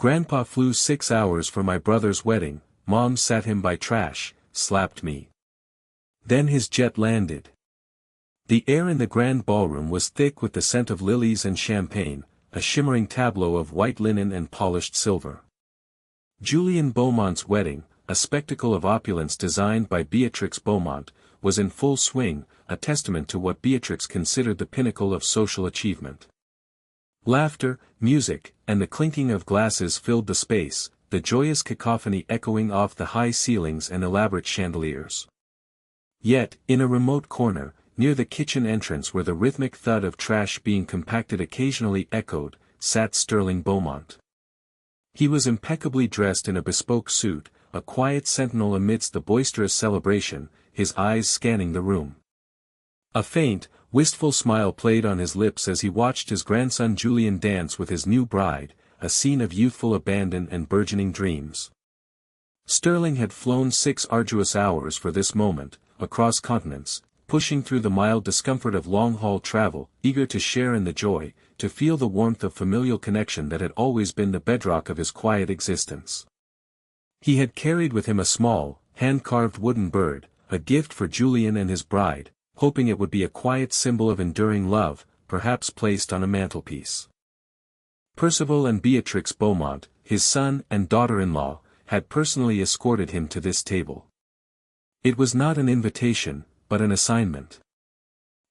Grandpa flew 6 hours for my brother's wedding, Mom sat him by trash, slapped me. Then his jet landed. The air in the grand ballroom was thick with the scent of lilies and champagne, a shimmering tableau of white linen and polished silver. Julian Beaumont's wedding, a spectacle of opulence designed by Beatrix Beaumont, was in full swing, a testament to what Beatrix considered the pinnacle of social achievement. Laughter, music, and the clinking of glasses filled the space, the joyous cacophony echoing off the high ceilings and elaborate chandeliers. Yet, in a remote corner, near the kitchen entrance where the rhythmic thud of trash being compacted occasionally echoed, sat Sterling Beaumont. He was impeccably dressed in a bespoke suit, a quiet sentinel amidst the boisterous celebration, his eyes scanning the room. A faint, wistful smile played on his lips as he watched his grandson Julian dance with his new bride, a scene of youthful abandon and burgeoning dreams. Sterling had flown 6 arduous hours for this moment, across continents, pushing through the mild discomfort of long-haul travel, eager to share in the joy, to feel the warmth of familial connection that had always been the bedrock of his quiet existence. He had carried with him a small, hand-carved wooden bird, a gift for Julian and his bride, hoping it would be a quiet symbol of enduring love, perhaps placed on a mantelpiece. Percival and Beatrix Beaumont, his son and daughter-in-law, had personally escorted him to this table. It was not an invitation, but an assignment.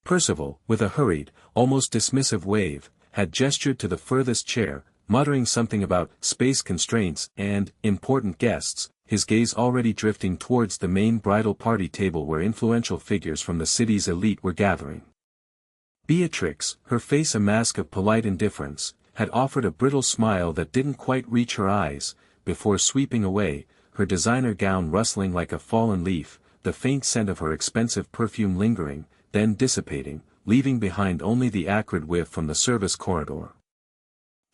Percival, with a hurried, almost dismissive wave, had gestured to the furthest chair, muttering something about space constraints and important guests, his gaze already drifting towards the main bridal party table where influential figures from the city's elite were gathering. Beatrix, her face a mask of polite indifference, had offered a brittle smile that didn't quite reach her eyes, before sweeping away, her designer gown rustling like a fallen leaf, the faint scent of her expensive perfume lingering, then dissipating, leaving behind only the acrid whiff from the service corridor.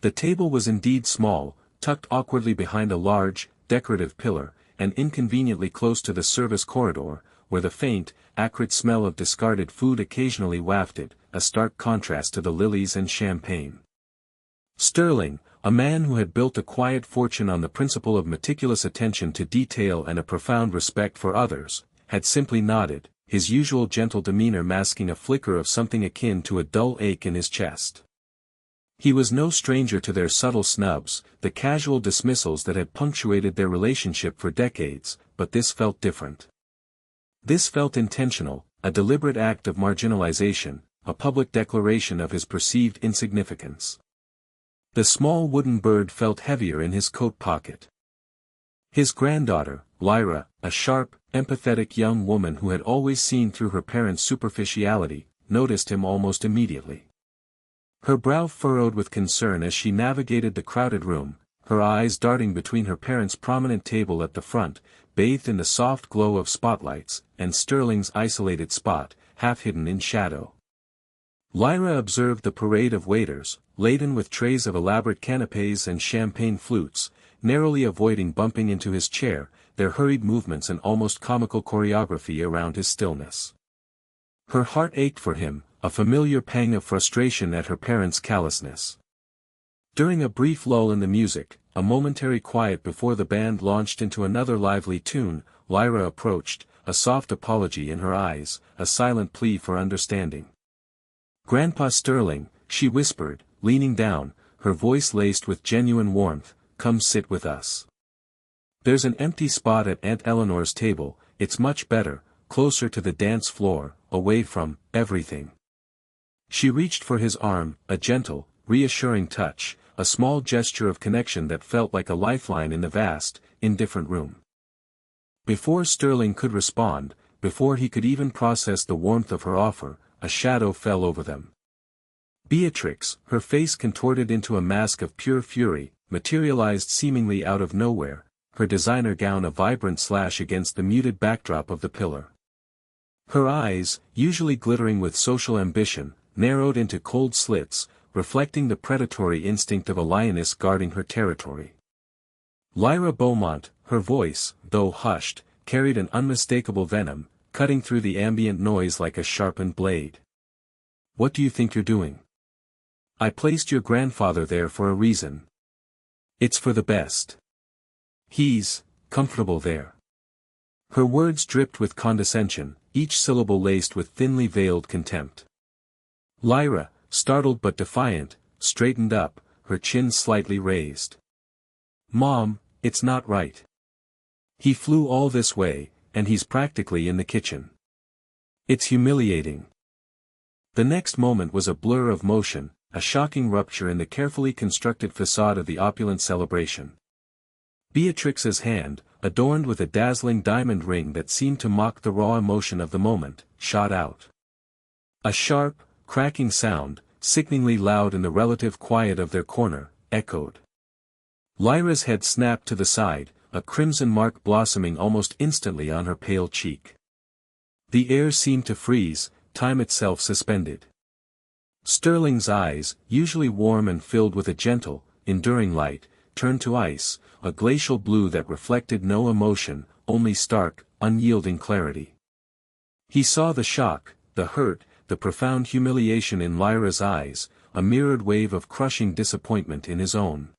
The table was indeed small, tucked awkwardly behind a large, decorative pillar, and inconveniently close to the service corridor, where the faint, acrid smell of discarded food occasionally wafted, a stark contrast to the lilies and champagne. Sterling, a man who had built a quiet fortune on the principle of meticulous attention to detail and a profound respect for others, had simply nodded, his usual gentle demeanor masking a flicker of something akin to a dull ache in his chest. He was no stranger to their subtle snubs, the casual dismissals that had punctuated their relationship for decades, but this felt different. This felt intentional, a deliberate act of marginalization, a public declaration of his perceived insignificance. The small wooden bird felt heavier in his coat pocket. His granddaughter, Lyra, a sharp, empathetic young woman who had always seen through her parents' superficiality, noticed him almost immediately. Her brow furrowed with concern as she navigated the crowded room, her eyes darting between her parents' prominent table at the front, bathed in the soft glow of spotlights, and Sterling's isolated spot, half hidden in shadow. Lyra observed the parade of waiters, laden with trays of elaborate canapés and champagne flutes, narrowly avoiding bumping into his chair, their hurried movements and almost comical choreography around his stillness. Her heart ached for him, a familiar pang of frustration at her parents' callousness. During a brief lull in the music, a momentary quiet before the band launched into another lively tune, Lyra approached, a soft apology in her eyes, a silent plea for understanding. "Grandpa Sterling," she whispered, leaning down, her voice laced with genuine warmth, "come sit with us. There's an empty spot at Aunt Eleanor's table, it's much better, closer to the dance floor, away from everything." She reached for his arm, a gentle, reassuring touch, a small gesture of connection that felt like a lifeline in the vast, indifferent room. Before Sterling could respond, before he could even process the warmth of her offer, a shadow fell over them. Beatrix, her face contorted into a mask of pure fury, materialized seemingly out of nowhere, her designer gown a vibrant slash against the muted backdrop of the pillar. Her eyes, usually glittering with social ambition, narrowed into cold slits, reflecting the predatory instinct of a lioness guarding her territory. Lyra Beaumont, her voice, though hushed, carried an unmistakable venom, cutting through the ambient noise like a sharpened blade. "What do you think you're doing? I placed your grandfather there for a reason." It's for the best. He's comfortable there. Her words dripped with condescension, each syllable laced with thinly veiled contempt. Lyra, startled but defiant, straightened up, her chin slightly raised. Mom, it's not right. He flew all this way, and he's practically in the kitchen. It's humiliating. The next moment was a blur of motion, a shocking rupture in the carefully constructed facade of the opulent celebration. Beatrix's hand, adorned with a dazzling diamond ring that seemed to mock the raw emotion of the moment, shot out. A sharp, cracking sound, sickeningly loud in the relative quiet of their corner, echoed. Lyra's head snapped to the side, a crimson mark blossoming almost instantly on her pale cheek. The air seemed to freeze, time itself suspended. Sterling's eyes, usually warm and filled with a gentle, enduring light, turned to ice, a glacial blue that reflected no emotion, only stark, unyielding clarity. He saw the shock, the hurt, the profound humiliation in Lyra's eyes, a mirrored wave of crushing disappointment in his own.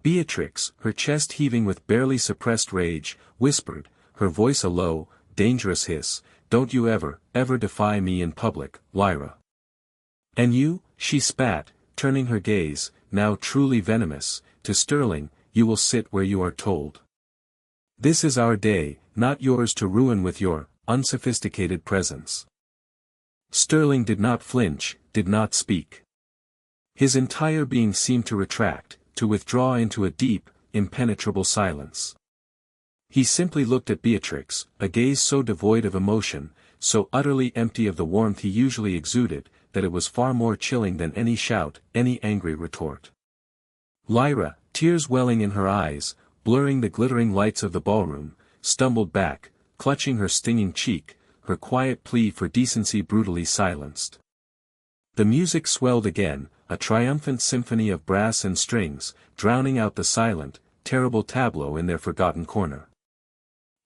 Beatrix, her chest heaving with barely suppressed rage, whispered, her voice a low, dangerous hiss, "Don't you ever, ever defy me in public, Lyra." "And you?" she spat, turning her gaze, now truly venomous, to Sterling, "You will sit where you are told. This is our day, not yours to ruin with your unsophisticated presence." Sterling did not flinch, did not speak. His entire being seemed to retract, to withdraw into a deep, impenetrable silence. He simply looked at Beatrix, a gaze so devoid of emotion, so utterly empty of the warmth he usually exuded, that it was far more chilling than any shout, any angry retort. Lyra, tears welling in her eyes, blurring the glittering lights of the ballroom, stumbled back, clutching her stinging cheek, her quiet plea for decency brutally silenced. The music swelled again, a triumphant symphony of brass and strings, drowning out the silent, terrible tableau in their forgotten corner.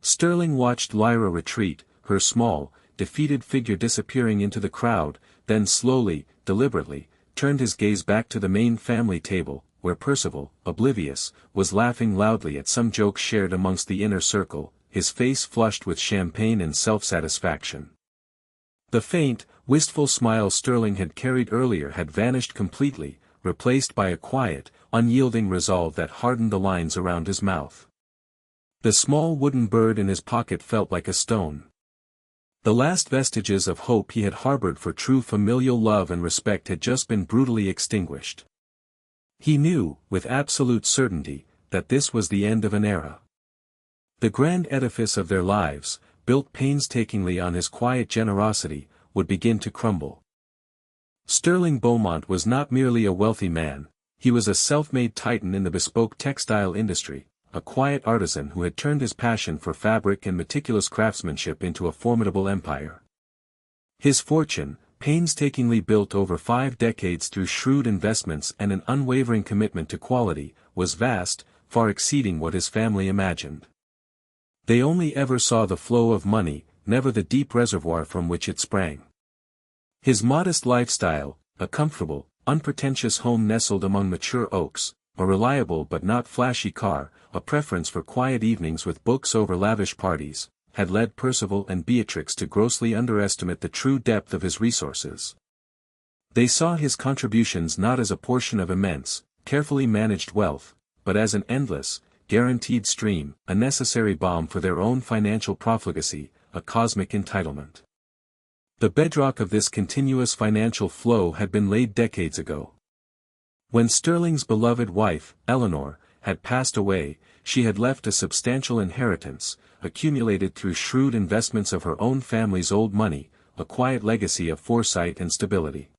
Sterling watched Lyra retreat, her small, defeated figure disappearing into the crowd, then slowly, deliberately, turned his gaze back to the main family table, where Percival, oblivious, was laughing loudly at some joke shared amongst the inner circle, his face flushed with champagne and self-satisfaction. The faint, wistful smile Sterling had carried earlier had vanished completely, replaced by a quiet, unyielding resolve that hardened the lines around his mouth. The small wooden bird in his pocket felt like a stone. The last vestiges of hope he had harbored for true familial love and respect had just been brutally extinguished. He knew, with absolute certainty, that this was the end of an era. The grand edifice of their lives, built painstakingly on his quiet generosity, would begin to crumble. Sterling Beaumont was not merely a wealthy man, he was a self-made titan in the bespoke textile industry, a quiet artisan who had turned his passion for fabric and meticulous craftsmanship into a formidable empire. His fortune, painstakingly built over 5 decades through shrewd investments and an unwavering commitment to quality, was vast, far exceeding what his family imagined. They only ever saw the flow of money, never the deep reservoir from which it sprang. His modest lifestyle, a comfortable, unpretentious home nestled among mature oaks, a reliable but not flashy car, a preference for quiet evenings with books over lavish parties, had led Percival and Beatrix to grossly underestimate the true depth of his resources. They saw his contributions not as a portion of immense, carefully managed wealth, but as an endless, guaranteed stream, a necessary balm for their own financial profligacy, a cosmic entitlement. The bedrock of this continuous financial flow had been laid decades ago. When Sterling's beloved wife, Eleanor, had passed away, she had left a substantial inheritance, accumulated through shrewd investments of her own family's old money, a quiet legacy of foresight and stability.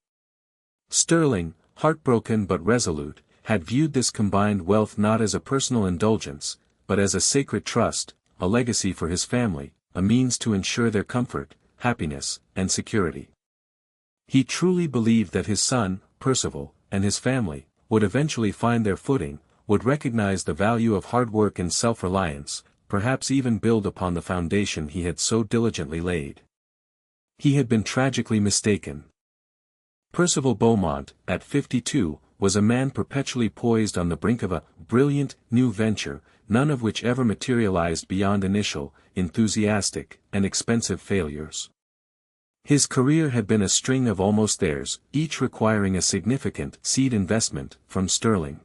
Sterling, heartbroken but resolute, had viewed this combined wealth not as a personal indulgence, but as a sacred trust, a legacy for his family, a means to ensure their comfort, happiness, and security. He truly believed that his son, Percival, and his family, would eventually find their footing, would recognize the value of hard work and self-reliance, perhaps even build upon the foundation he had so diligently laid. He had been tragically mistaken. Percival Beaumont, at 52, was a man perpetually poised on the brink of a brilliant, new venture, none of which ever materialized beyond initial, enthusiastic, and expensive failures. His career had been a string of almost theirs, each requiring a significant seed investment from Sterling.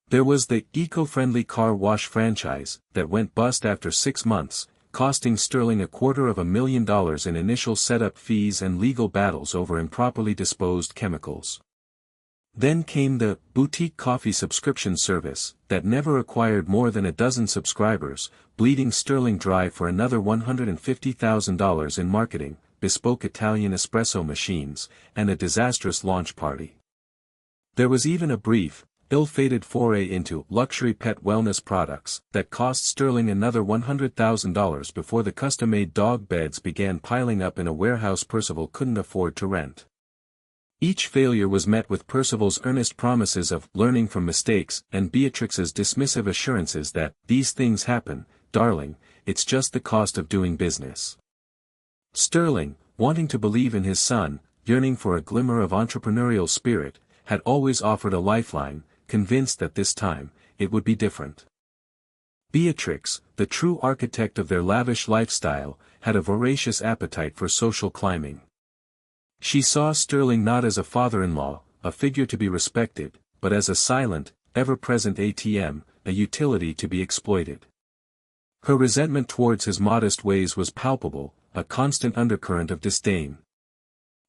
There was the eco-friendly car wash franchise that went bust after 6 months, costing Sterling $250,000 in initial setup fees and legal battles over improperly disposed chemicals. Then came the boutique coffee subscription service that never acquired more than a dozen subscribers, bleeding Sterling dry for another $150,000 in marketing, bespoke Italian espresso machines, and a disastrous launch party. There was even a brief, ill-fated foray into luxury pet wellness products that cost Sterling another $100,000 before the custom-made dog beds began piling up in a warehouse Percival couldn't afford to rent. Each failure was met with Percival's earnest promises of learning from mistakes and Beatrix's dismissive assurances that these things happen, darling, it's just the cost of doing business. Sterling, wanting to believe in his son, yearning for a glimmer of entrepreneurial spirit, had always offered a lifeline, convinced that this time, it would be different. Beatrix, the true architect of their lavish lifestyle, had a voracious appetite for social climbing. She saw Sterling not as a father-in-law, a figure to be respected, but as a silent, ever-present ATM, a utility to be exploited. Her resentment towards his modest ways was palpable, a constant undercurrent of disdain.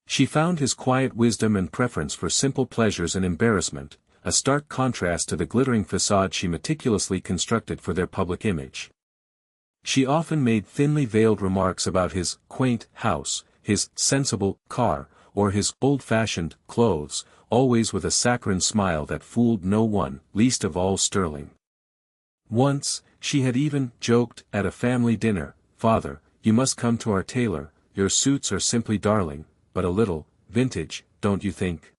She found his quiet wisdom and preference for simple pleasures an embarrassment, a stark contrast to the glittering facade she meticulously constructed for their public image. She often made thinly veiled remarks about his quaint house, his sensible car, or his old-fashioned clothes, always with a saccharine smile that fooled no one, least of all Sterling. Once, she had even joked at a family dinner, "Father, you must come to our tailor, your suits are simply darling, but a little vintage, don't you think?"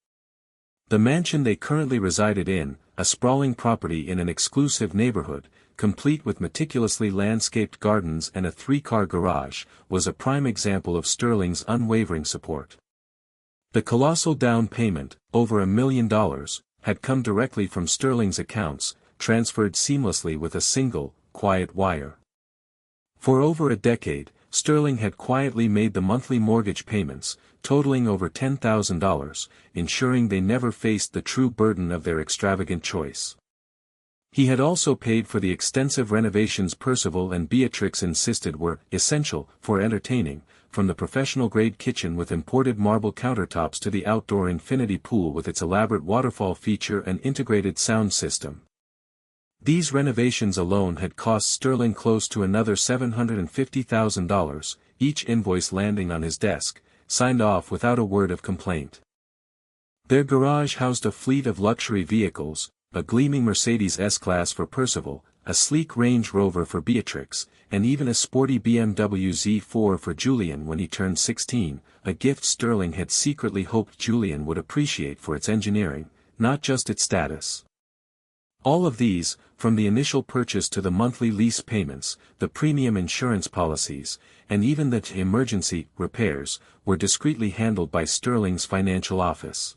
The mansion they currently resided in, a sprawling property in an exclusive neighborhood, complete with meticulously landscaped gardens and a 3-car garage, was a prime example of Sterling's unwavering support. The colossal down payment, over $1 million, had come directly from Sterling's accounts, transferred seamlessly with a single, quiet wire. For over a decade, Sterling had quietly made the monthly mortgage payments, totaling over $10,000, ensuring they never faced the true burden of their extravagant choice. He had also paid for the extensive renovations Percival and Beatrix insisted were essential for entertaining, from the professional-grade kitchen with imported marble countertops to the outdoor infinity pool with its elaborate waterfall feature and integrated sound system. These renovations alone had cost Sterling close to another $750,000, each invoice landing on his desk, signed off without a word of complaint. Their garage housed a fleet of luxury vehicles, a gleaming Mercedes S-Class for Percival, a sleek Range Rover for Beatrix, and even a sporty BMW Z4 for Julian when he turned 16, a gift Sterling had secretly hoped Julian would appreciate for its engineering, not just its status. All of these, from the initial purchase to the monthly lease payments, the premium insurance policies, and even the emergency repairs, were discreetly handled by Sterling's financial office.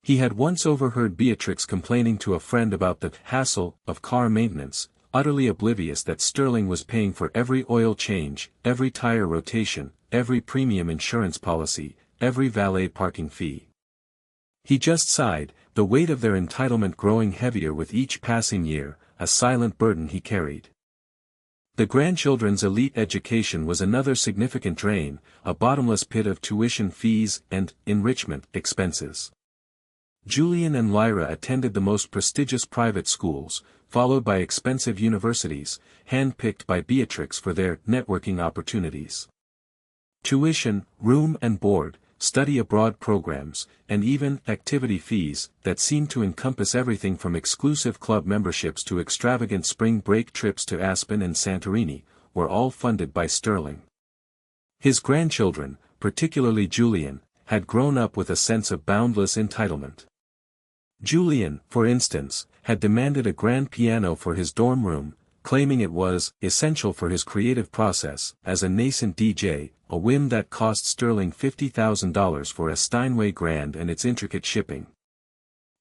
He had once overheard Beatrix complaining to a friend about the hassle of car maintenance, utterly oblivious that Sterling was paying for every oil change, every tire rotation, every premium insurance policy, every valet parking fee. He just sighed, the weight of their entitlement growing heavier with each passing year, a silent burden he carried. The grandchildren's elite education was another significant drain, a bottomless pit of tuition fees and enrichment expenses. Julian and Lyra attended the most prestigious private schools, followed by expensive universities, hand-picked by Beatrix for their networking opportunities. Tuition, room and board, study abroad programs, and even activity fees that seemed to encompass everything from exclusive club memberships to extravagant spring break trips to Aspen and Santorini, were all funded by Sterling. His grandchildren, particularly Julian, had grown up with a sense of boundless entitlement. Julian, for instance, had demanded a grand piano for his dorm room, claiming it was essential for his creative process as a nascent DJ, a whim that cost Sterling $50,000 for a Steinway Grand and its intricate shipping.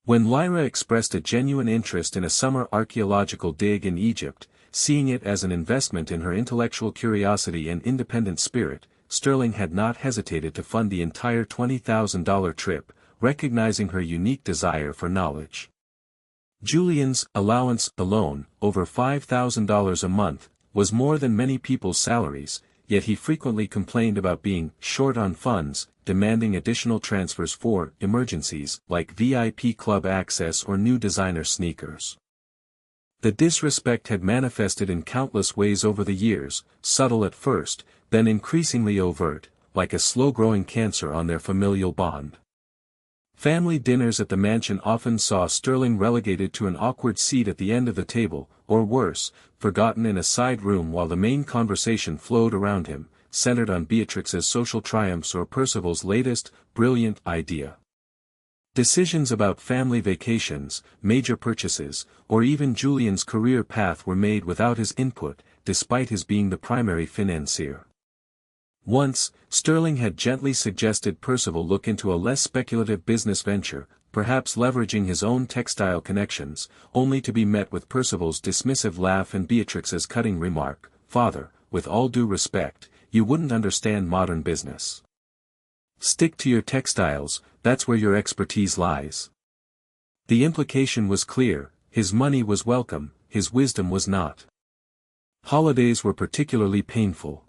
When Lyra expressed a genuine interest in a summer archaeological dig in Egypt, seeing it as an investment in her intellectual curiosity and independent spirit, Sterling had not hesitated to fund the entire $20,000 trip, recognizing her unique desire for knowledge. Julian's allowance alone, over $5,000 a month, was more than many people's salaries, yet he frequently complained about being short on funds, demanding additional transfers for emergencies like VIP club access or new designer sneakers. The disrespect had manifested in countless ways over the years, subtle at first, then increasingly overt, like a slow-growing cancer on their familial bond. Family dinners at the mansion often saw Sterling relegated to an awkward seat at the end of the table, or worse, forgotten in a side room while the main conversation flowed around him, centered on Beatrix's social triumphs or Percival's latest, brilliant idea. Decisions about family vacations, major purchases, or even Julian's career path were made without his input, despite his being the primary financier. Once, Sterling had gently suggested Percival look into a less speculative business venture, perhaps leveraging his own textile connections, only to be met with Percival's dismissive laugh and Beatrix's cutting remark, "Father, with all due respect, you wouldn't understand modern business. Stick to your textiles, that's where your expertise lies." The implication was clear: his money was welcome, his wisdom was not. Holidays were particularly painful.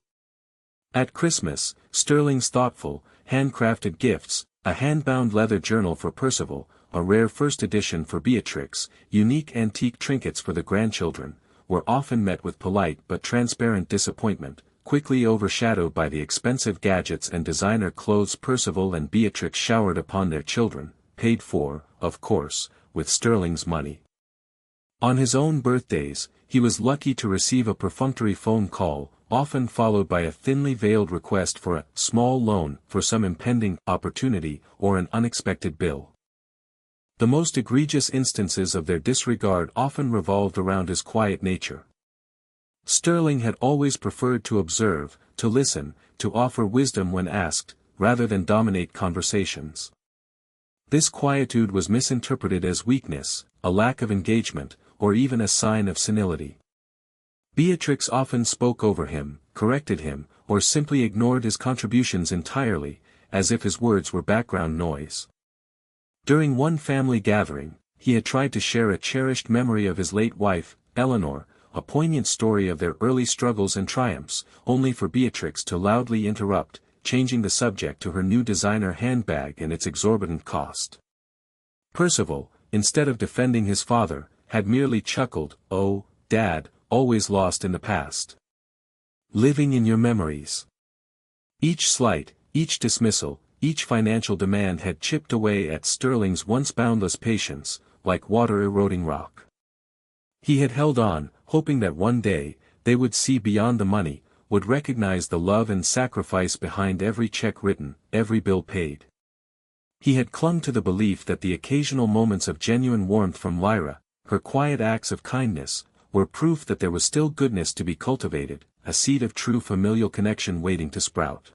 At Christmas, Sterling's thoughtful, handcrafted gifts, a hand-bound leather journal for Percival, a rare first edition for Beatrix, unique antique trinkets for the grandchildren, were often met with polite but transparent disappointment, quickly overshadowed by the expensive gadgets and designer clothes Percival and Beatrix showered upon their children, paid for, of course, with Sterling's money. On his own birthdays, he was lucky to receive a perfunctory phone call, often followed by a thinly veiled request for a small loan for some impending opportunity or an unexpected bill. The most egregious instances of their disregard often revolved around his quiet nature. Sterling had always preferred to observe, to listen, to offer wisdom when asked, rather than dominate conversations. This quietude was misinterpreted as weakness, a lack of engagement, or even a sign of senility. Beatrix often spoke over him, corrected him, or simply ignored his contributions entirely, as if his words were background noise. During one family gathering, he had tried to share a cherished memory of his late wife, Eleanor, a poignant story of their early struggles and triumphs, only for Beatrix to loudly interrupt, changing the subject to her new designer handbag and its exorbitant cost. Percival, instead of defending his father, had merely chuckled, "Oh, Dad, always lost in the past. Living in your memories." Each slight, each dismissal, each financial demand had chipped away at Sterling's once boundless patience, like water eroding rock. He had held on, hoping that one day, they would see beyond the money, would recognize the love and sacrifice behind every check written, every bill paid. He had clung to the belief that the occasional moments of genuine warmth from Lyra, her quiet acts of kindness, were proof that there was still goodness to be cultivated, a seed of true familial connection waiting to sprout.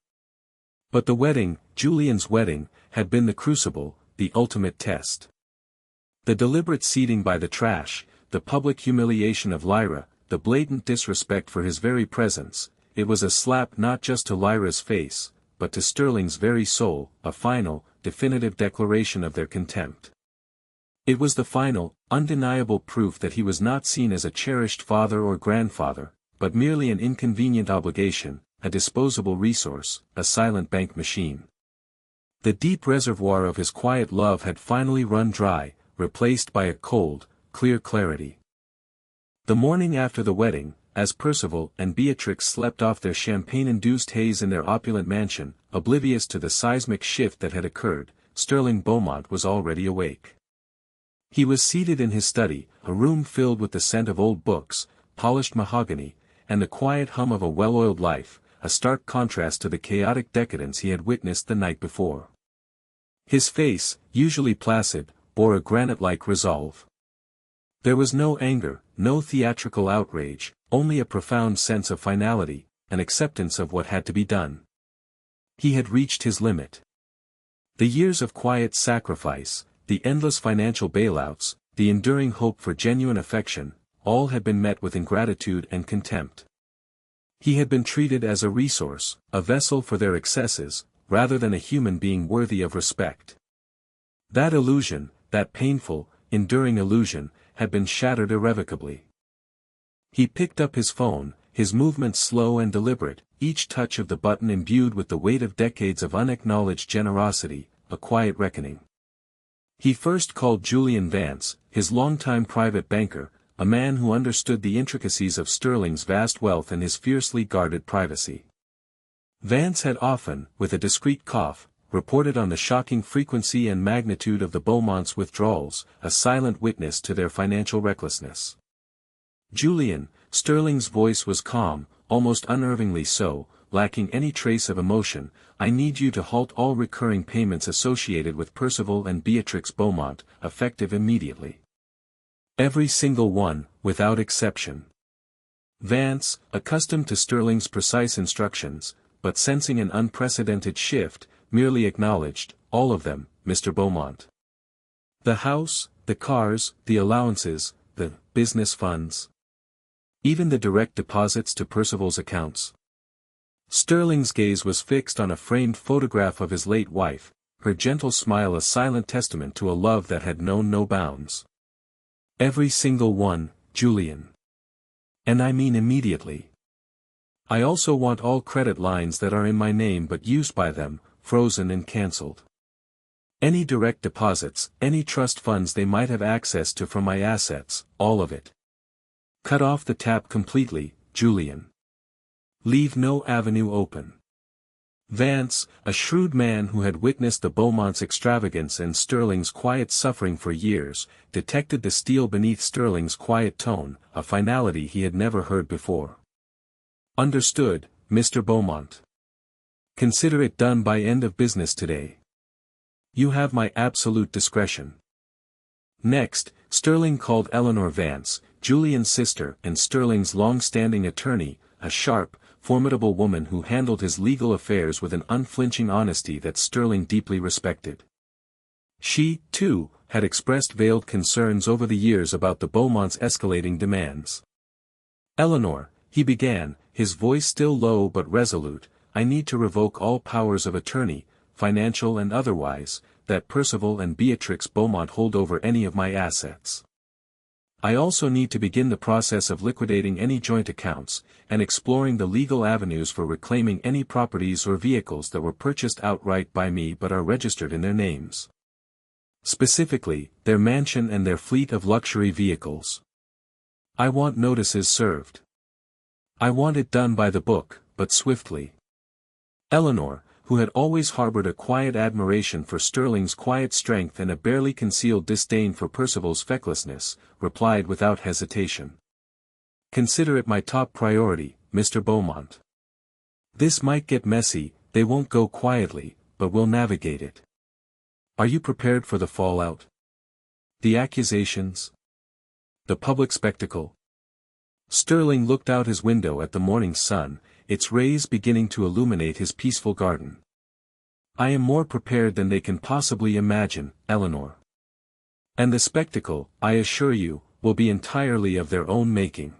But the wedding, Julian's wedding, had been the crucible, the ultimate test. The deliberate seating by the trash, the public humiliation of Lyra, the blatant disrespect for his very presence, it was a slap not just to Lyra's face, but to Sterling's very soul, a final, definitive declaration of their contempt. It was the final, undeniable proof that he was not seen as a cherished father or grandfather, but merely an inconvenient obligation, a disposable resource, a silent bank machine. The deep reservoir of his quiet love had finally run dry, replaced by a cold, clear clarity. The morning after the wedding, as Percival and Beatrix slept off their champagne-induced haze in their opulent mansion, oblivious to the seismic shift that had occurred, Sterling Beaumont was already awake. He was seated in his study, a room filled with the scent of old books, polished mahogany, and the quiet hum of a well-oiled life, a stark contrast to the chaotic decadence he had witnessed the night before. His face, usually placid, bore a granite-like resolve. There was no anger, no theatrical outrage, only a profound sense of finality, an acceptance of what had to be done. He had reached his limit. The years of quiet sacrifice, the endless financial bailouts, the enduring hope for genuine affection, all had been met with ingratitude and contempt. He had been treated as a resource, a vessel for their excesses, rather than a human being worthy of respect. That illusion, that painful, enduring illusion, had been shattered irrevocably. He picked up his phone, his movements slow and deliberate, each touch of the button imbued with the weight of decades of unacknowledged generosity, a quiet reckoning. He first called Julian Vance, his longtime private banker, a man who understood the intricacies of Sterling's vast wealth and his fiercely guarded privacy. Vance had often, with a discreet cough, reported on the shocking frequency and magnitude of the Beaumonts' withdrawals, a silent witness to their financial recklessness. Julian, Sterling's voice was calm, almost unnervingly so, lacking any trace of emotion. I need you to halt all recurring payments associated with Percival and Beatrix Beaumont, effective immediately. Every single one, without exception. Vance, accustomed to Sterling's precise instructions, but sensing an unprecedented shift, merely acknowledged, all of them, Mr. Beaumont. The house, the cars, the allowances, the business funds. Even the direct deposits to Percival's accounts. Sterling's gaze was fixed on a framed photograph of his late wife, her gentle smile a silent testament to a love that had known no bounds. Every single one, Julian. And I mean immediately. I also want all credit lines that are in my name but used by them, frozen and cancelled. Any direct deposits, any trust funds they might have access to from my assets, all of it. Cut off the tap completely, Julian. Leave no avenue open. Vance, a shrewd man who had witnessed the Beaumonts' extravagance and Sterling's quiet suffering for years, detected the steel beneath Sterling's quiet tone, a finality he had never heard before. Understood, Mr. Beaumont. Consider it done by end of business today. You have my absolute discretion. Next, Sterling called Eleanor Vance, Julian's sister and Sterling's long-standing attorney, a sharp, formidable woman who handled his legal affairs with an unflinching honesty that Sterling deeply respected. She, too, had expressed veiled concerns over the years about the Beaumonts' escalating demands. Eleanor, he began, his voice still low but resolute, I need to revoke all powers of attorney, financial and otherwise, that Percival and Beatrix Beaumont hold over any of my assets. I also need to begin the process of liquidating any joint accounts, and exploring the legal avenues for reclaiming any properties or vehicles that were purchased outright by me but are registered in their names. Specifically, their mansion and their fleet of luxury vehicles. I want notices served. I want it done by the book, but swiftly. Eleanor, who had always harbored a quiet admiration for Sterling's quiet strength and a barely concealed disdain for Percival's fecklessness, replied without hesitation. Consider it my top priority, Mr. Beaumont. This might get messy, they won't go quietly, but we'll navigate it. Are you prepared for the fallout? The accusations? The public spectacle? Sterling looked out his window at the morning sun, its rays beginning to illuminate his peaceful garden. I am more prepared than they can possibly imagine, Eleanor. And the spectacle, I assure you, will be entirely of their own making.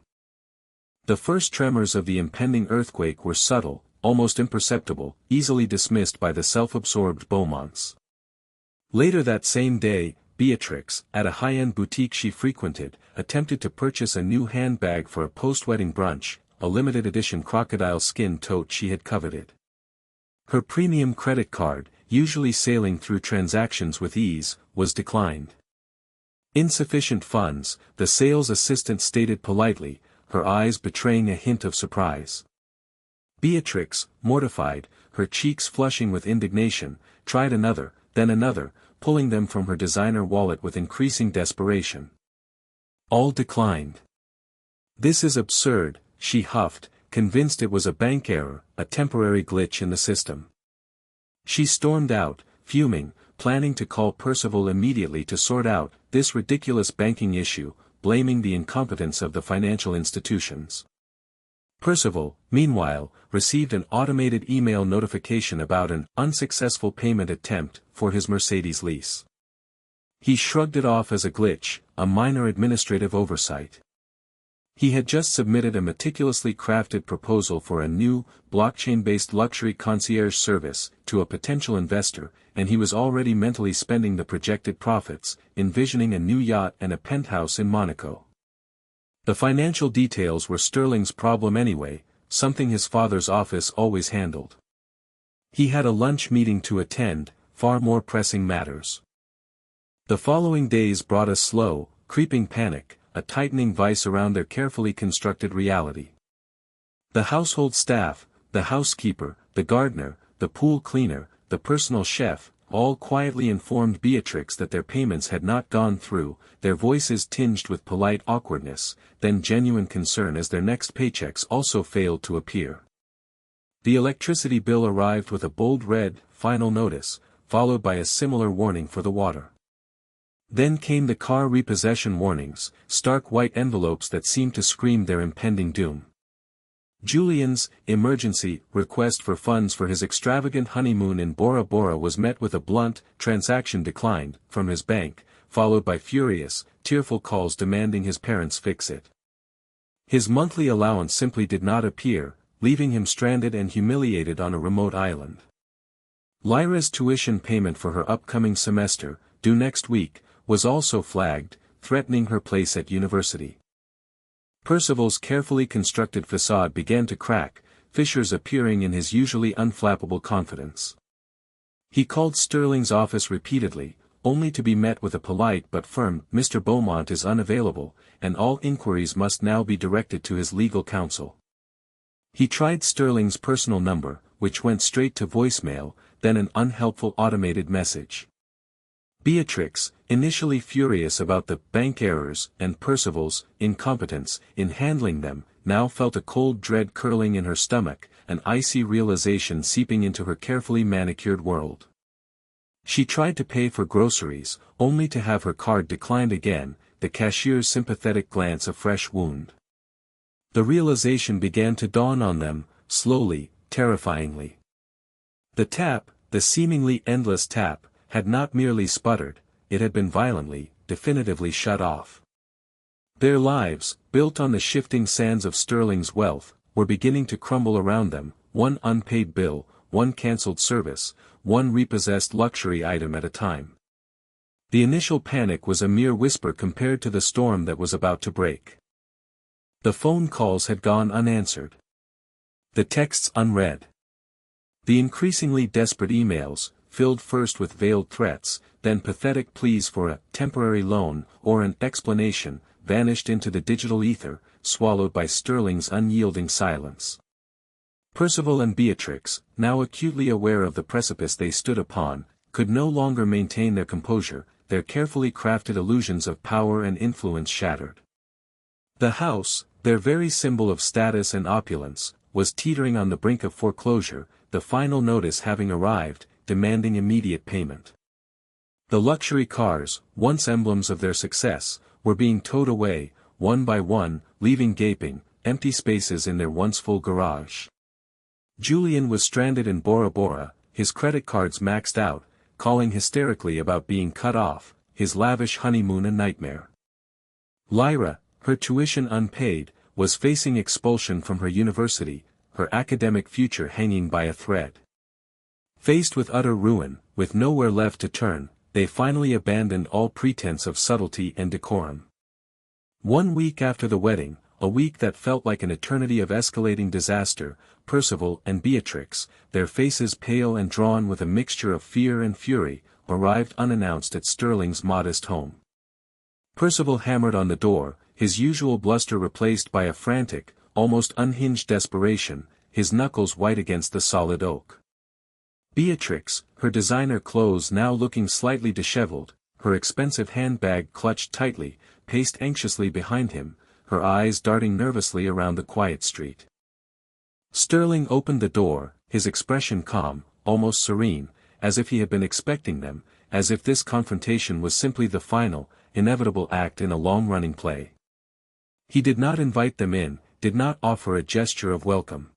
The first tremors of the impending earthquake were subtle, almost imperceptible, easily dismissed by the self-absorbed Beaumonts. Later that same day, Beatrix, at a high-end boutique she frequented, attempted to purchase a new handbag for a post-wedding brunch, a limited edition crocodile skin tote she had coveted. Her premium credit card, usually sailing through transactions with ease, was declined. Insufficient funds, the sales assistant stated politely, her eyes betraying a hint of surprise. Beatrix, mortified, her cheeks flushing with indignation, tried another, then another, pulling them from her designer wallet with increasing desperation. All declined. This is absurd, she huffed, convinced it was a bank error, a temporary glitch in the system. She stormed out, fuming, planning to call Percival immediately to sort out this ridiculous banking issue, blaming the incompetence of the financial institutions. Percival, meanwhile, received an automated email notification about an unsuccessful payment attempt for his Mercedes lease. He shrugged it off as a glitch, a minor administrative oversight. He had just submitted a meticulously crafted proposal for a new, blockchain-based luxury concierge service to a potential investor, and he was already mentally spending the projected profits, envisioning a new yacht and a penthouse in Monaco. The financial details were Sterling's problem anyway, something his father's office always handled. He had a lunch meeting to attend, far more pressing matters. The following days brought a slow, creeping panic, a tightening vice around their carefully constructed reality. The household staff, the housekeeper, the gardener, the pool cleaner, the personal chef, all quietly informed Beatrix that their payments had not gone through, their voices tinged with polite awkwardness, then genuine concern as their next paychecks also failed to appear. The electricity bill arrived with a bold red, final notice, followed by a similar warning for the water. Then came the car repossession warnings, stark white envelopes that seemed to scream their impending doom. Julian's emergency request for funds for his extravagant honeymoon in Bora Bora was met with a blunt, transaction declined, from his bank, followed by furious, tearful calls demanding his parents fix it. His monthly allowance simply did not appear, leaving him stranded and humiliated on a remote island. Lyra's tuition payment for her upcoming semester, due next week, was also flagged, threatening her place at university. Percival's carefully constructed facade began to crack, fissures appearing in his usually unflappable confidence. He called Sterling's office repeatedly, only to be met with a polite but firm, "Mr. Beaumont is unavailable, and all inquiries must now be directed to his legal counsel." He tried Sterling's personal number, which went straight to voicemail, then an unhelpful automated message. Beatrix, initially furious about the bank errors and Percival's incompetence in handling them, now felt a cold dread curling in her stomach, an icy realization seeping into her carefully manicured world. She tried to pay for groceries, only to have her card declined again, the cashier's sympathetic glance a fresh wound. The realization began to dawn on them, slowly, terrifyingly. The tap, the seemingly endless tap, had not merely sputtered, it had been violently, definitively shut off. Their lives, built on the shifting sands of Sterling's wealth, were beginning to crumble around them, one unpaid bill, one cancelled service, one repossessed luxury item at a time. The initial panic was a mere whisper compared to the storm that was about to break. The phone calls had gone unanswered. The texts unread. The increasingly desperate emails, filled first with veiled threats, then pathetic pleas for a temporary loan or an explanation, vanished into the digital ether, swallowed by Sterling's unyielding silence. Percival and Beatrix, now acutely aware of the precipice they stood upon, could no longer maintain their composure, their carefully crafted illusions of power and influence shattered. The house, their very symbol of status and opulence, was teetering on the brink of foreclosure, the final notice having arrived, demanding immediate payment. The luxury cars, once emblems of their success, were being towed away, one by one, leaving gaping, empty spaces in their once full garage. Julian was stranded in Bora Bora, his credit cards maxed out, calling hysterically about being cut off, his lavish honeymoon a nightmare. Lyra, her tuition unpaid, was facing expulsion from her university, her academic future hanging by a thread. Faced with utter ruin, with nowhere left to turn, they finally abandoned all pretense of subtlety and decorum. 1 week after the wedding, a week that felt like an eternity of escalating disaster, Percival and Beatrix, their faces pale and drawn with a mixture of fear and fury, arrived unannounced at Sterling's modest home. Percival hammered on the door, his usual bluster replaced by a frantic, almost unhinged desperation, his knuckles white against the solid oak. Beatrix, her designer clothes now looking slightly disheveled, her expensive handbag clutched tightly, paced anxiously behind him, her eyes darting nervously around the quiet street. Sterling opened the door, his expression calm, almost serene, as if he had been expecting them, as if this confrontation was simply the final, inevitable act in a long-running play. He did not invite them in, did not offer a gesture of welcome.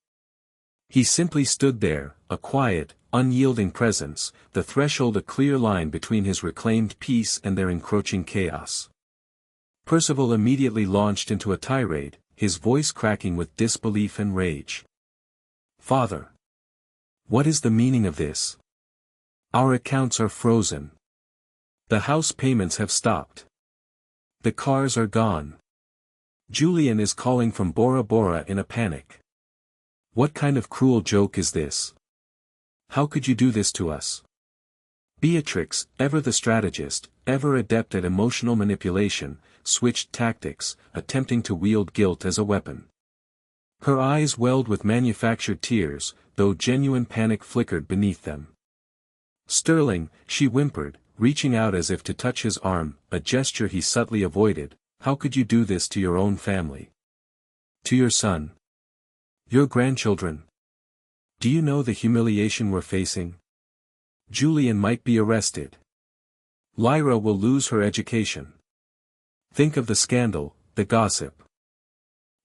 He simply stood there, a quiet, unyielding presence, the threshold a clear line between his reclaimed peace and their encroaching chaos. Percival immediately launched into a tirade, his voice cracking with disbelief and rage. "Father! What is the meaning of this? Our accounts are frozen. The house payments have stopped. The cars are gone. Julian is calling from Bora Bora in a panic. What kind of cruel joke is this? How could you do this to us?" Beatrix, ever the strategist, ever adept at emotional manipulation, switched tactics, attempting to wield guilt as a weapon. Her eyes welled with manufactured tears, though genuine panic flickered beneath them. "Sterling," she whimpered, reaching out as if to touch his arm, a gesture he subtly avoided, "how could you do this to your own family? To your son? Your grandchildren? Do you know the humiliation we're facing? Julian might be arrested. Lyra will lose her education. Think of the scandal, the gossip."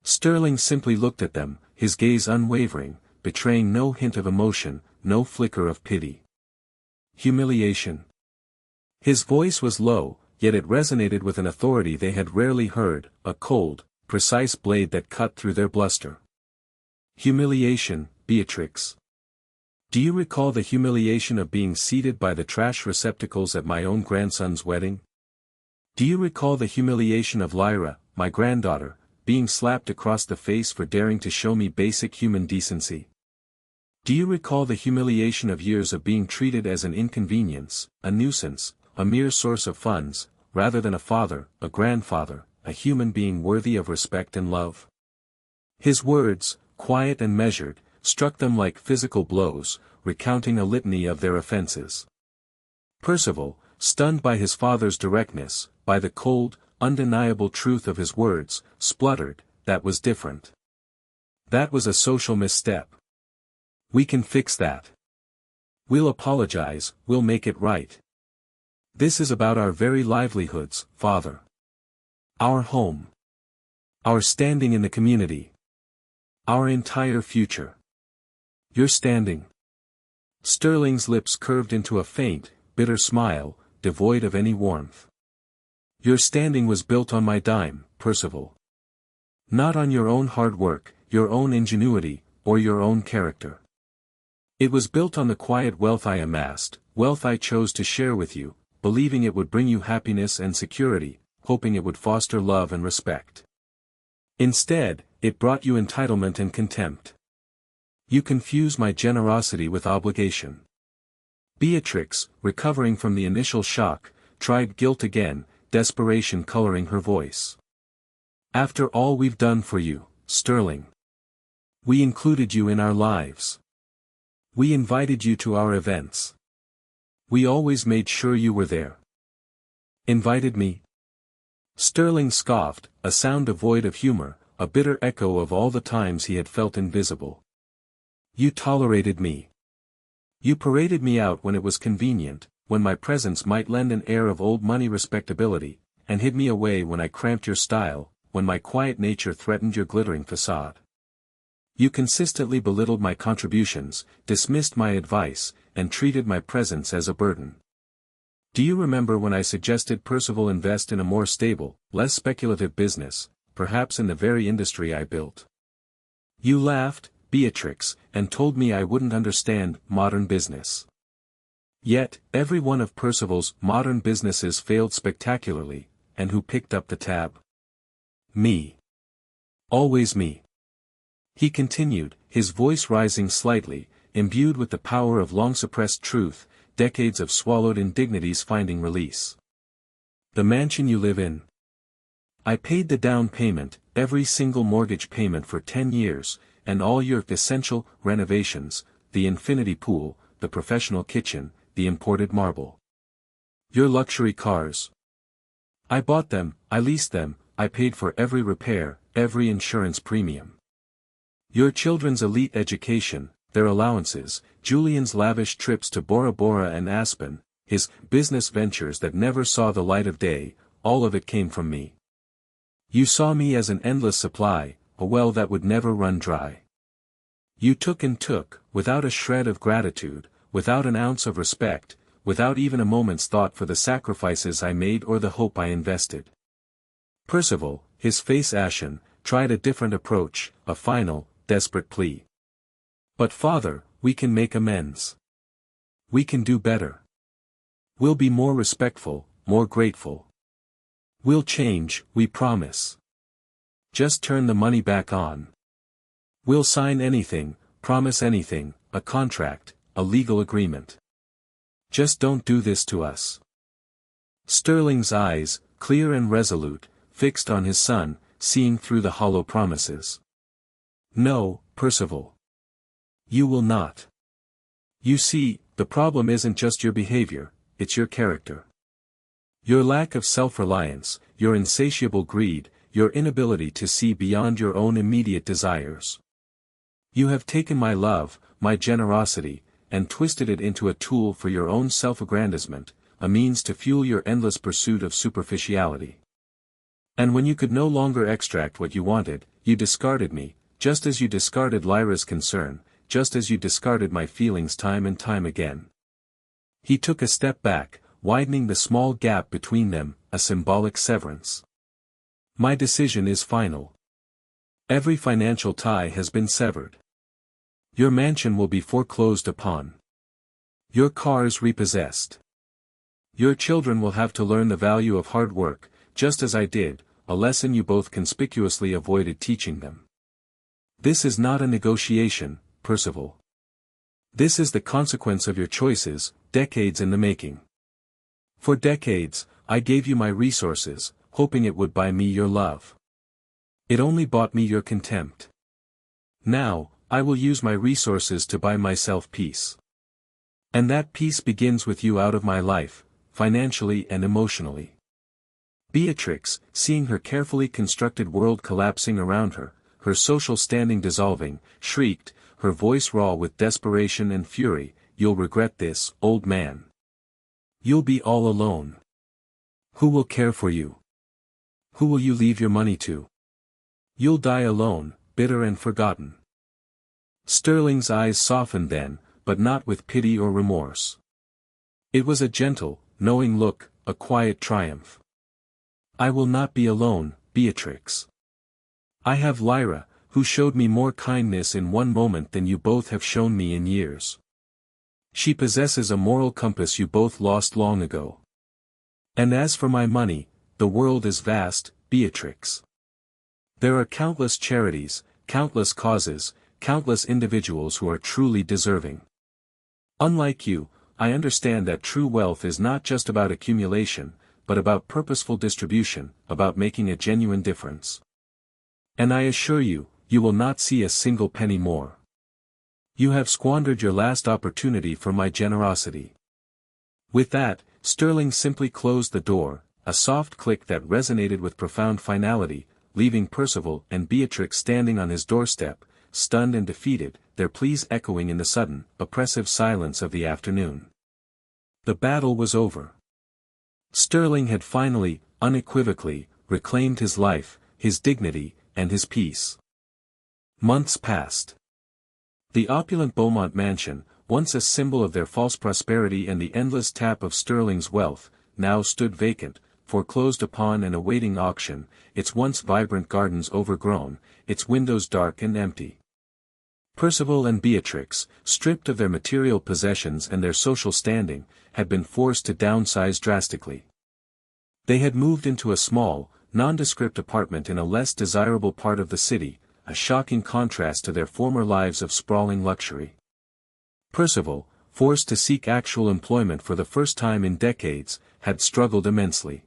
Sterling simply looked at them, his gaze unwavering, betraying no hint of emotion, no flicker of pity. Humiliation. His voice was low, yet it resonated with an authority they had rarely heard, a cold, precise blade that cut through their bluster. "Humiliation, Beatrix. Do you recall the humiliation of being seated by the trash receptacles at my own grandson's wedding? Do you recall the humiliation of Lyra, my granddaughter, being slapped across the face for daring to show me basic human decency? Do you recall the humiliation of years of being treated as an inconvenience, a nuisance, a mere source of funds, rather than a father, a grandfather, a human being worthy of respect and love?" His words, quiet and measured, struck them like physical blows, recounting a litany of their offenses. Percival, stunned by his father's directness, by the cold, undeniable truth of his words, spluttered, "That was different. That was a social misstep. We can fix that. We'll apologize, we'll make it right. This is about our very livelihoods, Father. Our home. Our standing in the community. Our entire future. Your standing." Sterling's lips curved into a faint, bitter smile, devoid of any warmth. "Your standing was built on my dime, Percival. Not on your own hard work, your own ingenuity, or your own character. It was built on the quiet wealth I amassed, wealth I chose to share with you, believing it would bring you happiness and security, hoping it would foster love and respect. Instead, it brought you entitlement and contempt. You confuse my generosity with obligation." Beatrix, recovering from the initial shock, tried guilt again, desperation coloring her voice. "After all we've done for you, Sterling. We included you in our lives. We invited you to our events. We always made sure you were there." "Invited me?" Sterling scoffed, a sound devoid of humor, a bitter echo of all the times he had felt invisible. "You tolerated me. You paraded me out when it was convenient, when my presence might lend an air of old money respectability, and hid me away when I cramped your style, when my quiet nature threatened your glittering facade. You consistently belittled my contributions, dismissed my advice, and treated my presence as a burden. Do you remember when I suggested Percival invest in a more stable, less speculative business, perhaps in the very industry I built? You laughed, Beatrix, and told me I wouldn't understand modern business. Yet, every one of Percival's modern businesses failed spectacularly, and who picked up the tab? Me. Always me." He continued, his voice rising slightly, imbued with the power of long-suppressed truth, decades of swallowed indignities finding release. "The mansion you live in. I paid the down payment, every single mortgage payment for 10 years, and all your essential renovations, the infinity pool, the professional kitchen, the imported marble. Your luxury cars. I bought them, I leased them, I paid for every repair, every insurance premium. Your children's elite education, their allowances, Julian's lavish trips to Bora Bora and Aspen, his business ventures that never saw the light of day, all of it came from me. You saw me as an endless supply, a well that would never run dry. You took and took, without a shred of gratitude, without an ounce of respect, without even a moment's thought for the sacrifices I made or the hope I invested. Percival, his face ashen, tried a different approach, a final, desperate plea. But father, we can make amends. We can do better. We'll be more respectful, more grateful. We'll change, we promise. Just turn the money back on. We'll sign anything, promise anything, a contract, a legal agreement. Just don't do this to us. Sterling's eyes, clear and resolute, fixed on his son, seeing through the hollow promises. No, Percival. You will not. You see, the problem isn't just your behavior, it's your character. Your lack of self-reliance, your insatiable greed, your inability to see beyond your own immediate desires. You have taken my love, my generosity, and twisted it into a tool for your own self-aggrandizement, a means to fuel your endless pursuit of superficiality. And when you could no longer extract what you wanted, you discarded me, just as you discarded Lyra's concern, just as you discarded my feelings time and time again. He took a step back, widening the small gap between them, a symbolic severance. My decision is final. Every financial tie has been severed. Your mansion will be foreclosed upon. Your cars repossessed. Your children will have to learn the value of hard work, just as I did, a lesson you both conspicuously avoided teaching them. This is not a negotiation, Percival. This is the consequence of your choices, decades in the making. For decades, I gave you my resources, hoping it would buy me your love. It only bought me your contempt. Now, I will use my resources to buy myself peace. And that peace begins with you out of my life, financially and emotionally. Beatrix, seeing her carefully constructed world collapsing around her, her social standing dissolving, shrieked, her voice raw with desperation and fury, "You'll regret this, old man. You'll be all alone. Who will care for you? Who will you leave your money to? You'll die alone, bitter and forgotten." Sterling's eyes softened then, but not with pity or remorse. It was a gentle, knowing look, a quiet triumph. "I will not be alone, Beatrix. I have Lyra, who showed me more kindness in one moment than you both have shown me in years. She possesses a moral compass you both lost long ago. And as for my money, the world is vast, Beatrix. There are countless charities, countless causes, countless individuals who are truly deserving. Unlike you, I understand that true wealth is not just about accumulation, but about purposeful distribution, about making a genuine difference. And I assure you, you will not see a single penny more. You have squandered your last opportunity for my generosity." With that, Sterling simply closed the door, a soft click that resonated with profound finality, leaving Percival and Beatrix standing on his doorstep, stunned and defeated, their pleas echoing in the sudden, oppressive silence of the afternoon. The battle was over. Sterling had finally, unequivocally, reclaimed his life, his dignity, and his peace. Months passed. The opulent Beaumont mansion, once a symbol of their false prosperity and the endless tap of Sterling's wealth, now stood vacant, foreclosed upon and awaiting auction, its once vibrant gardens overgrown, its windows dark and empty. Percival and Beatrix, stripped of their material possessions and their social standing, had been forced to downsize drastically. They had moved into a small, nondescript apartment in a less desirable part of the city, a shocking contrast to their former lives of sprawling luxury. Percival, forced to seek actual employment for the first time in decades, had struggled immensely.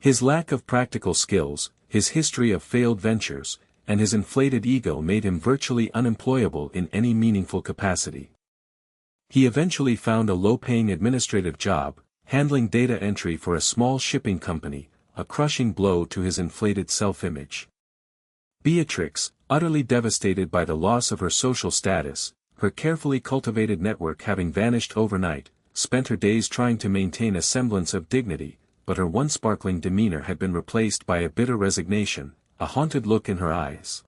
His lack of practical skills, his history of failed ventures, and his inflated ego made him virtually unemployable in any meaningful capacity. He eventually found a low-paying administrative job, handling data entry for a small shipping company, a crushing blow to his inflated self-image. Beatrix, utterly devastated by the loss of her social status, her carefully cultivated network having vanished overnight, spent her days trying to maintain a semblance of dignity, but her once sparkling demeanor had been replaced by a bitter resignation, a haunted look in her eyes.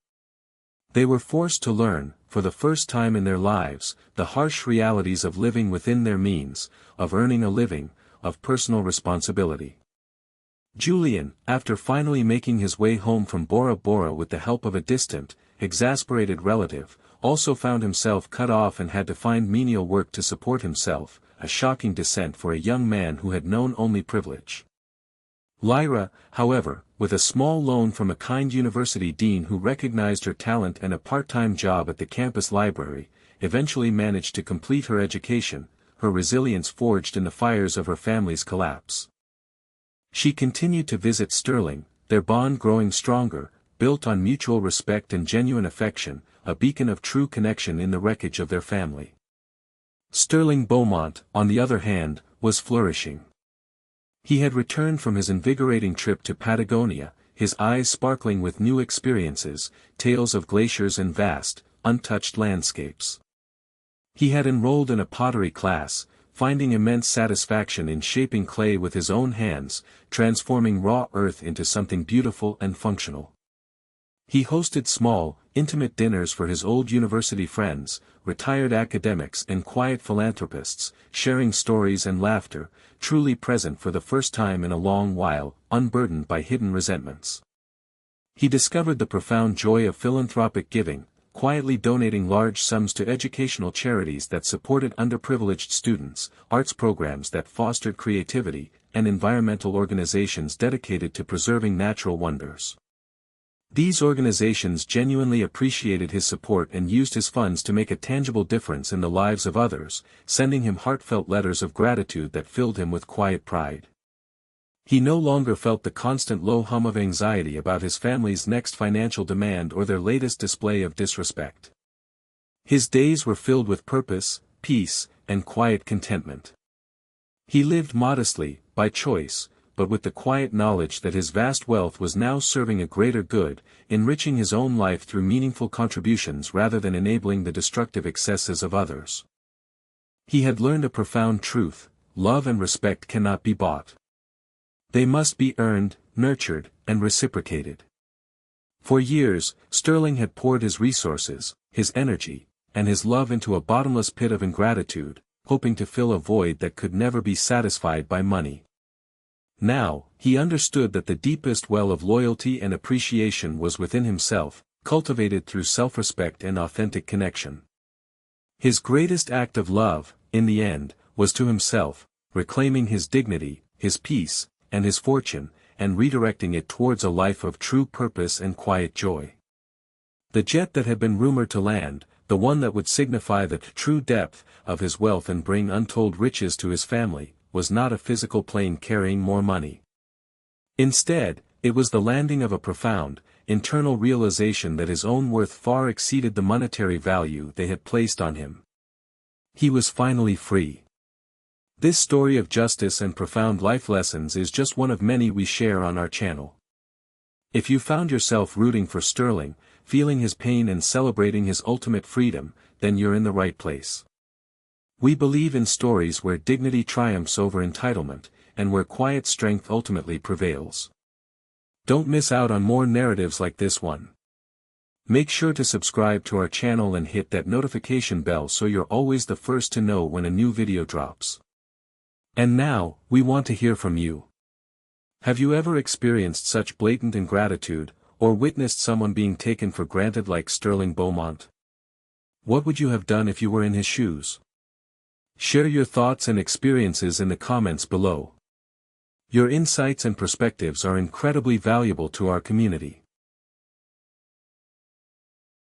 They were forced to learn, for the first time in their lives, the harsh realities of living within their means, of earning a living, of personal responsibility. Julian, after finally making his way home from Bora Bora with the help of a distant, exasperated relative, also found himself cut off and had to find menial work to support himself, a shocking descent for a young man who had known only privilege. Lyra, however, with a small loan from a kind university dean who recognized her talent and a part-time job at the campus library, eventually managed to complete her education, her resilience forged in the fires of her family's collapse. She continued to visit Sterling, their bond growing stronger, built on mutual respect and genuine affection, a beacon of true connection in the wreckage of their family. Sterling Beaumont, on the other hand, was flourishing. He had returned from his invigorating trip to Patagonia, his eyes sparkling with new experiences, tales of glaciers and vast, untouched landscapes. He had enrolled in a pottery class, finding immense satisfaction in shaping clay with his own hands, transforming raw earth into something beautiful and functional. He hosted small, intimate dinners for his old university friends, retired academics and quiet philanthropists, sharing stories and laughter, truly present for the first time in a long while, unburdened by hidden resentments. He discovered the profound joy of philanthropic giving, quietly donating large sums to educational charities that supported underprivileged students, arts programs that fostered creativity, and environmental organizations dedicated to preserving natural wonders. These organizations genuinely appreciated his support and used his funds to make a tangible difference in the lives of others, sending him heartfelt letters of gratitude that filled him with quiet pride. He no longer felt the constant low hum of anxiety about his family's next financial demand or their latest display of disrespect. His days were filled with purpose, peace, and quiet contentment. He lived modestly, by choice, but with the quiet knowledge that his vast wealth was now serving a greater good, enriching his own life through meaningful contributions rather than enabling the destructive excesses of others. He had learned a profound truth: love and respect cannot be bought. They must be earned, nurtured, and reciprocated. For years, Sterling had poured his resources, his energy, and his love into a bottomless pit of ingratitude, hoping to fill a void that could never be satisfied by money. Now, he understood that the deepest well of loyalty and appreciation was within himself, cultivated through self-respect and authentic connection. His greatest act of love, in the end, was to himself, reclaiming his dignity, his peace, and his fortune, and redirecting it towards a life of true purpose and quiet joy. The jet that had been rumored to land, the one that would signify the true depth of his wealth and bring untold riches to his family, was not a physical plane carrying more money. Instead, it was the landing of a profound, internal realization that his own worth far exceeded the monetary value they had placed on him. He was finally free. This story of justice and profound life lessons is just one of many we share on our channel. If you found yourself rooting for Sterling, feeling his pain and celebrating his ultimate freedom, then you're in the right place. We believe in stories where dignity triumphs over entitlement, and where quiet strength ultimately prevails. Don't miss out on more narratives like this one. Make sure to subscribe to our channel and hit that notification bell so you're always the first to know when a new video drops. And now, we want to hear from you. Have you ever experienced such blatant ingratitude, or witnessed someone being taken for granted like Sterling Beaumont? What would you have done if you were in his shoes? Share your thoughts and experiences in the comments below. Your insights and perspectives are incredibly valuable to our community.